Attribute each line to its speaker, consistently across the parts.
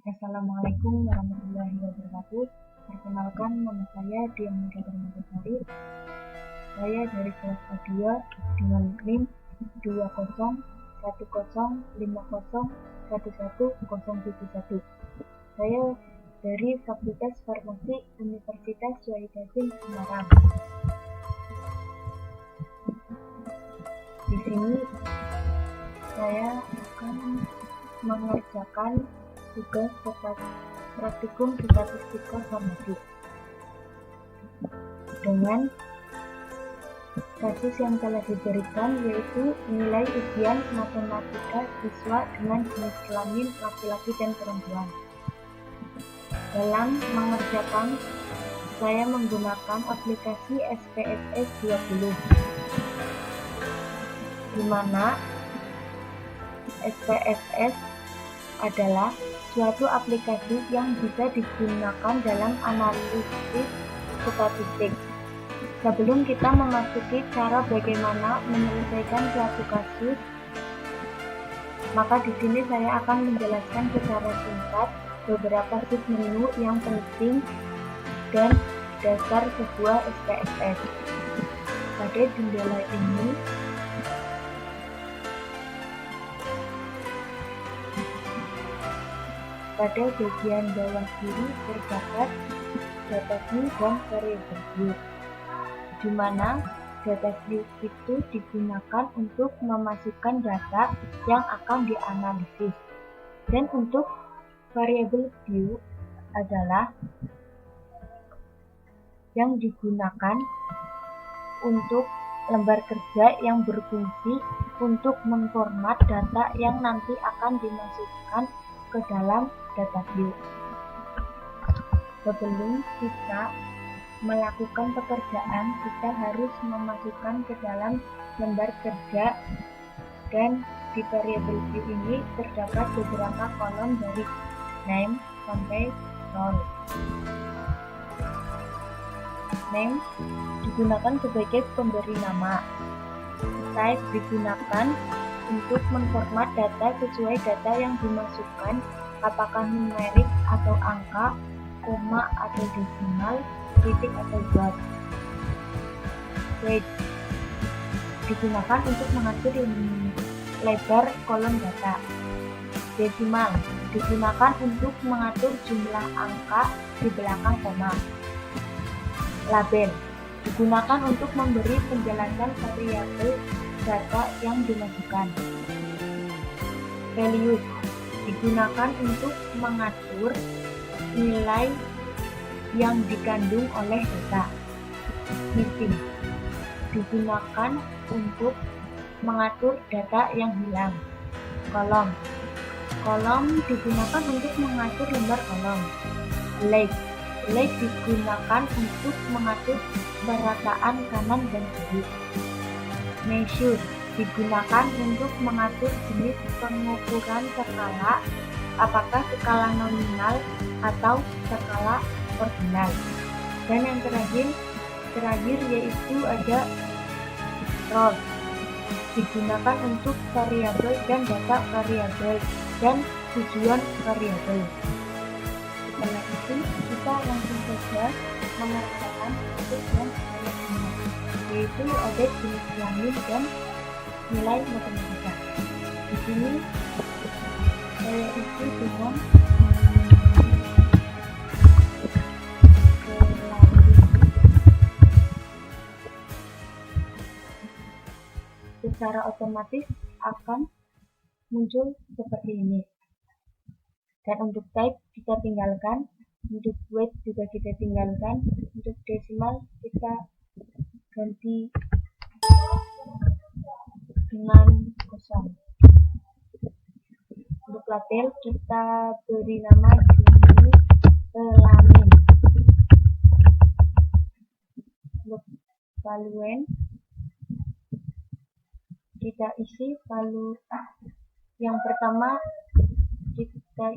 Speaker 1: Assalamualaikum warahmatullahi wabarakatuh. Perkenalkan, nama saya Diamanda Darmatasari. Saya dari kelas A2 dengan NIM 2010501171. Saya dari Fakultas Farmasi Universitas Wahid Semarang. Di sini saya akan mengerjakan tugas praktikum statistika farmasi dengan kasus yang telah diberikan, yaitu nilai ujian matematika siswa dengan jenis kelamin laki-laki dan perempuan. Dalam mengerjakan, saya menggunakan aplikasi SPSS 20, di mana SPSS adalah suatu aplikasi yang bisa digunakan dalam analisis statistik. Sebelum kita memasuki cara bagaimana menyelesaikan suatu kasus, maka di sini saya akan menjelaskan secara singkat beberapa submenu yang penting dan dasar sebuah SPSS. Pada jendela ini, pada bagian bawah kiri terdapat data view dan variable view, di mana data view itu digunakan untuk memasukkan data yang akan dianalisis, dan untuk variable view adalah yang digunakan untuk lembar kerja yang berfungsi untuk memformat data yang nanti akan dimasukkan ke dalam data view. Sebelum kita melakukan pekerjaan, kita harus memasukkan ke dalam lembar kerja, dan di variable view ini terdapat beberapa kolom dari name sampai role. Name digunakan sebagai pemberi nama. Type digunakan untuk memformat data sesuai data yang dimasukkan, apakah numerik atau angka, koma atau desimal, titik atau dot. Weight digunakan untuk mengatur lebar kolom data. Desimal digunakan untuk mengatur jumlah angka di belakang koma. Label digunakan untuk memberi penjelasan variabel data yang dimasukkan. Values digunakan untuk mengatur nilai yang dikandung oleh data. Missing digunakan untuk mengatur data yang hilang. Kolom digunakan untuk mengatur lembar kolom. Leg digunakan untuk mengatur perataan kanan dan kiri. Measure digunakan untuk mengatur jenis pengukuran skala, apakah skala nominal atau skala ordinal. Dan yang terakhir yaitu ada role, digunakan untuk variabel dan data variabel dan tujuan variabel. Setelah itu kita langsung saja mengerjakan kasus yang saya punya, yaitu ada jenis kelamin dan nilai matematika. Di sini saya isi dengan secara otomatis akan muncul seperti ini. Dan untuk type kita tinggalkan, untuk weight juga kita tinggalkan, untuk desimal kita ganti dengan kosong. Untuk label kita beri nama jenis kelamin. Untuk valuen kita isi value yang pertama, kita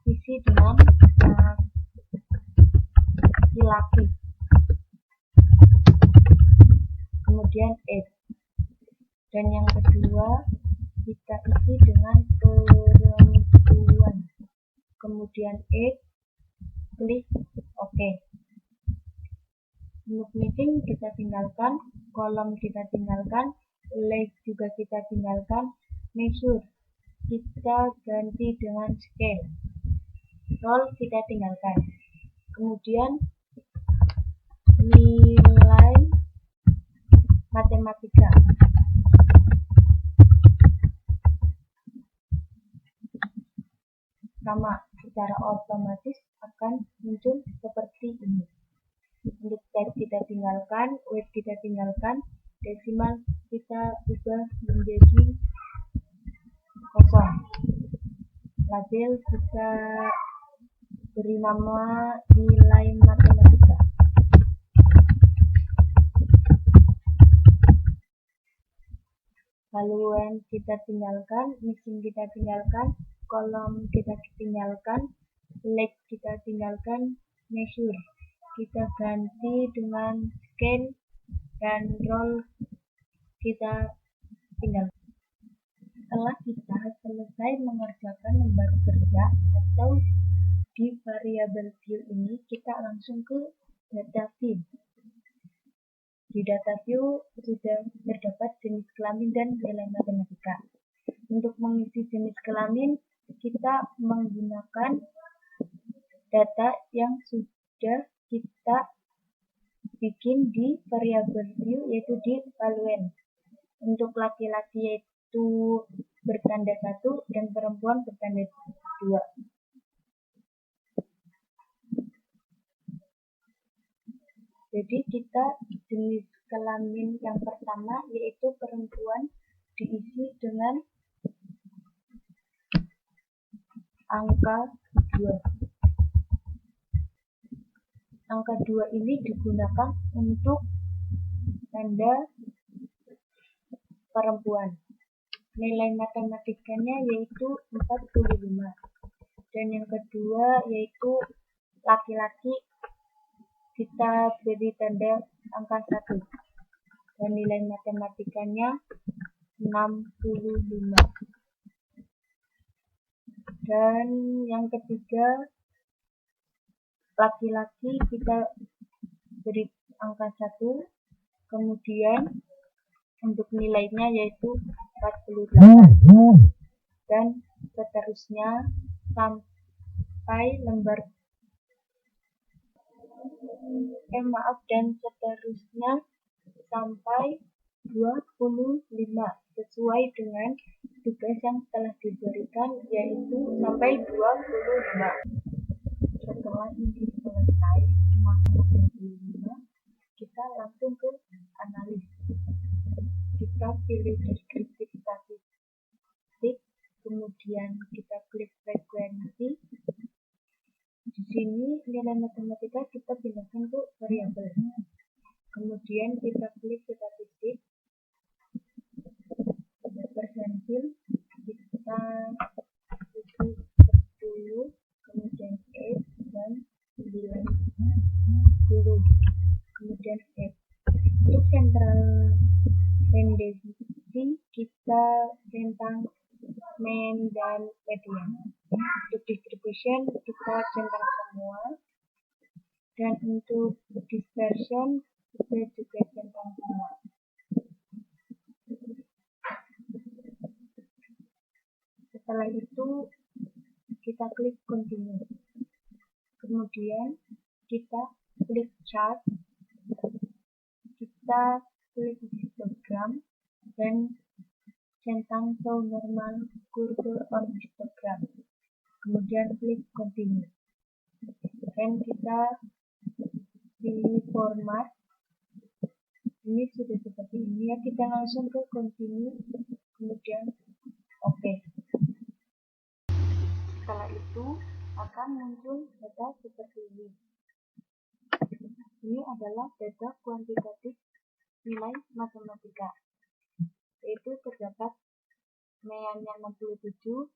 Speaker 1: isi dengan laki-laki, kemudian age, dan yang kedua kita isi dengan perempuan, kemudian kemudian Add, klik OK. Untuk meeting kita tinggalkan, kolom kita tinggalkan, left juga kita tinggalkan, measure kita ganti dengan scale, roll kita tinggalkan. Kemudian nilai matematika. Sama, secara otomatis akan muncul seperti ini. Untuk type kita tinggalkan, weight kita tinggalkan, desimal kita ubah menjadi 0. Label kita beri nama nilai matematika. Haluan kita tinggalkan, missing kita tinggalkan, kolom kita tinggalkan, leg kita tinggalkan, measure kita ganti dengan scale, dan roll kita tinggalkan. Setelah kita selesai mengerjakan lembar kerja atau di variabel view ini, kita langsung ke data view. Di data view sudah terdapat jenis kelamin dan nilai matematika. Untuk mengisi jenis kelamin, kita menggunakan data yang sudah kita bikin di variabel view, yaitu di valuan. Untuk laki-laki yaitu bertanda 1 dan perempuan bertanda 2. Jadi kita jenis kelamin yang pertama yaitu perempuan diisi dengan angka 2. Angka 2 ini digunakan untuk tanda perempuan. Nilai matematikanya yaitu 45. Dan yang kedua yaitu laki-laki, kita beri tanda angka 1 dan nilai matematikanya 65. Dan yang ketiga laki-laki, kita beri angka 1, kemudian untuk nilainya yaitu 48 dan seterusnya sampai dan seterusnya sampai 25 sesuai dengan tugas yang telah diberikan, yaitu sampai 25. Setelah ini selesai, maka 25 kita langsung ke analis. Kita pilih deskriptif statistik, kemudian kita klik frekuensi. Di sini nilai matematika kita pindahkan ke variabel. Kemudian kita klik statistik, persentil, kita isi 10, kemudian Add dan 90, kemudian Add. Untuk central tendency kita centang mean dan median. Untuk distribution kita centang semua, dan untuk dispersion kita juga centang semua. Setelah itu kita klik continue, kemudian kita klik chart, kita klik histogram dan centang show normal curve on histogram, kemudian klik continue, dan kita pilih format. Ini sudah seperti ini ya, kita langsung ke continue, kemudian OK. Setelah itu akan muncul data seperti ini. Ini adalah data kuantitatif nilai matematika, yaitu terdapat meannya 67,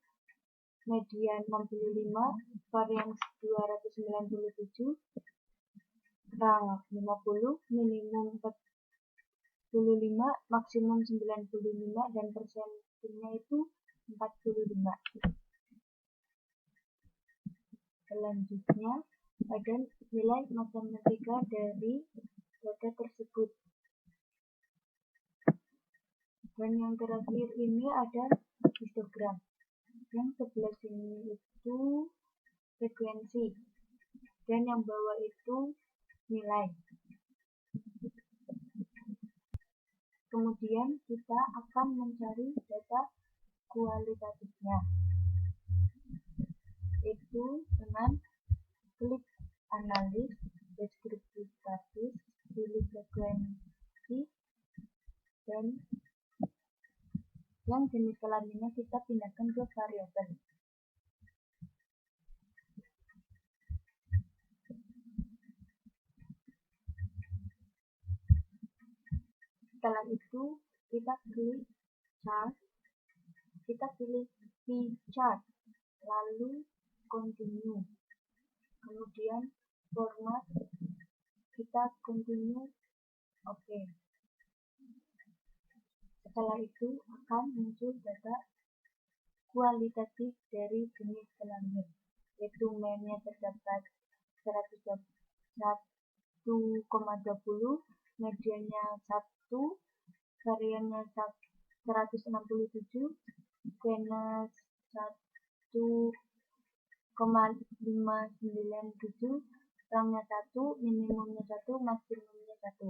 Speaker 1: median 65, varians 297, rang 50, minimum 45, maksimum 95, dan persentilnya itu 45. selanjutnya ada nilai matematika dari data tersebut. Dan yang terakhir ini ada histogram. Yang sebelah sini itu frekuensi dan yang bawah itu nilai. Kemudian kita akan mencari data kualitatifnya, yaitu dengan klik analis, deskriptif statis, pilih frekuensi, dan yang jenis kelaminnya kita pindahkan ke variabel. Setelah itu kita klik chart, kita pilih p-chart, lalu continue, kemudian format, kita continue, oke. Setelah itu akan muncul data kualitatif dari jenis kelamin, yaitu mainnya terdapat 101,20, mediannya 1, variannya 167, squamous 1,597, rangnya 1, minimumnya 1, maksimumnya 1.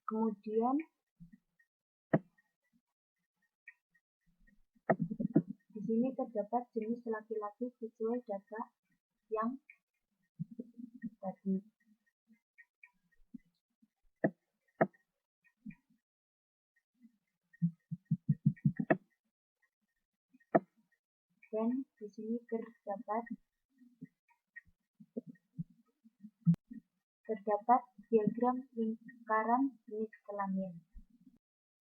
Speaker 1: Kemudian di sini terdapat jenis laki-laki sesuai data yang tadi. Dan di sini terdapat diagram lingkaran jenis kelamin.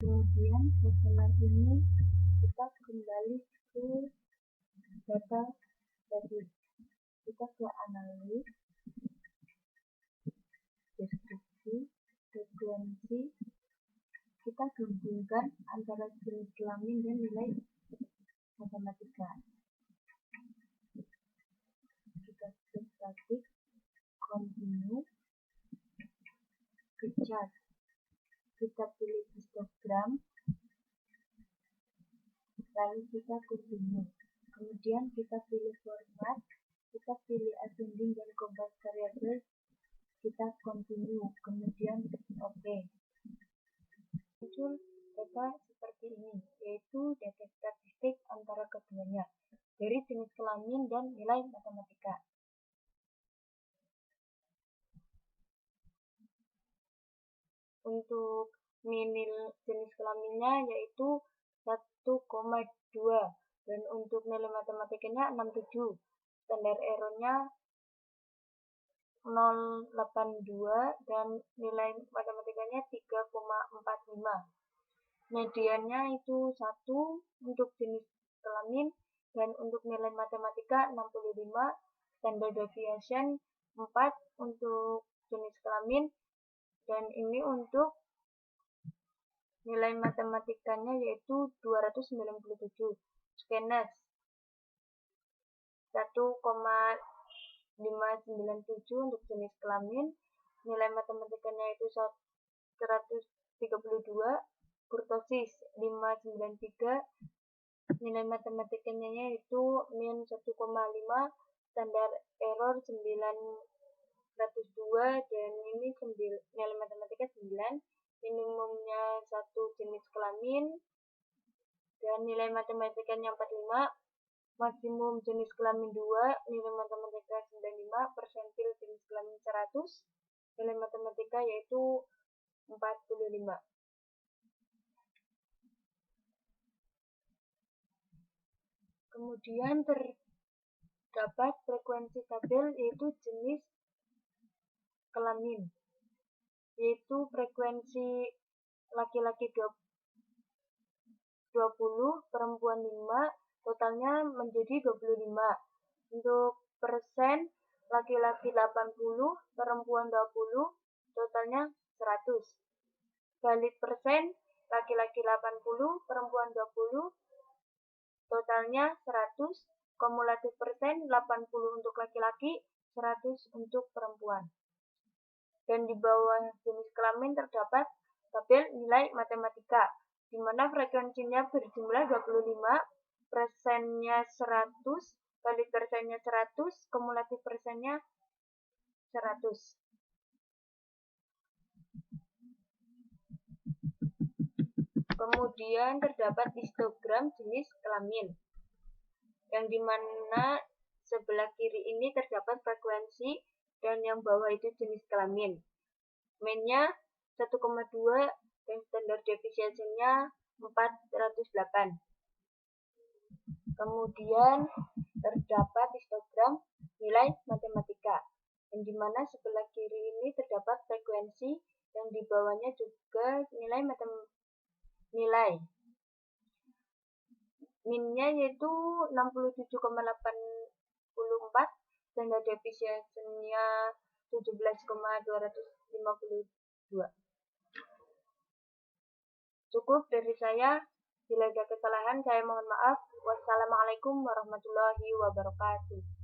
Speaker 1: Kemudian setelah ini kita kembali ke data tadi. Kita ke analis, deskripsi, frekuensi. Kita gabungkan antara jenis kelamin dan nilai matematika. Kita klik statik, continue, ke chart. Kita pilih histogram, lalu kita continue. Kemudian kita pilih format, kita pilih ascending dan compact variable, kita continue, kemudian oke. Muncul data seperti ini, yaitu data statistik antara keduanya dari jenis kelamin dan nilai matematika. Untuk jenis kelaminnya yaitu 1,2 dan untuk nilai matematikanya 67. Standar errornya 0,82 dan nilai matematikanya 3,45. Mediannya itu 1 untuk jenis kelamin dan untuk nilai matematika 65. Standard deviation 4 untuk jenis kelamin dan ini untuk nilai matematikanya yaitu 297. Squamous 1,597 untuk jenis kelamin, nilai matematikanya itu 132, kurtosis 593, nilai matematikanya yaitu min 1,5, standar error 902 dan ini nilai matematika 9, minimumnya 1 jenis kelamin dan nilai matematikanya 45, maksimum jenis kelamin 2, nilai matematika 95, persentil jenis kelamin 100, nilai matematika yaitu 45. Kemudian terdapat frekuensi tabel yaitu jenis kelamin, yaitu frekuensi laki-laki 20, perempuan 5, totalnya menjadi 25. Untuk persen, laki-laki 80, perempuan 20, totalnya 100. Balik persen, laki-laki 80, perempuan 20, Totalnya 100, kumulatif persen 80 untuk laki-laki, 100 untuk perempuan. Dan di bawah jenis kelamin terdapat tabel nilai matematika, di mana frekuensinya berjumlah 25, persennya 100, kali persennya 100, kumulatif persennya 100. Kemudian terdapat histogram jenis kelamin, yang dimana sebelah kiri ini terdapat frekuensi dan yang bawah itu jenis kelamin. Mean-nya 1,2 dan standard deviation-nya 408. Kemudian terdapat histogram nilai matematika, yang dimana sebelah kiri ini terdapat frekuensi yang di bawahnya juga nilai. Min-nya yaitu 67,84, standard deviation-nya 17,252. Cukup dari saya. Bila ada kesalahan, saya mohon maaf. Wassalamualaikum warahmatullahi wabarakatuh.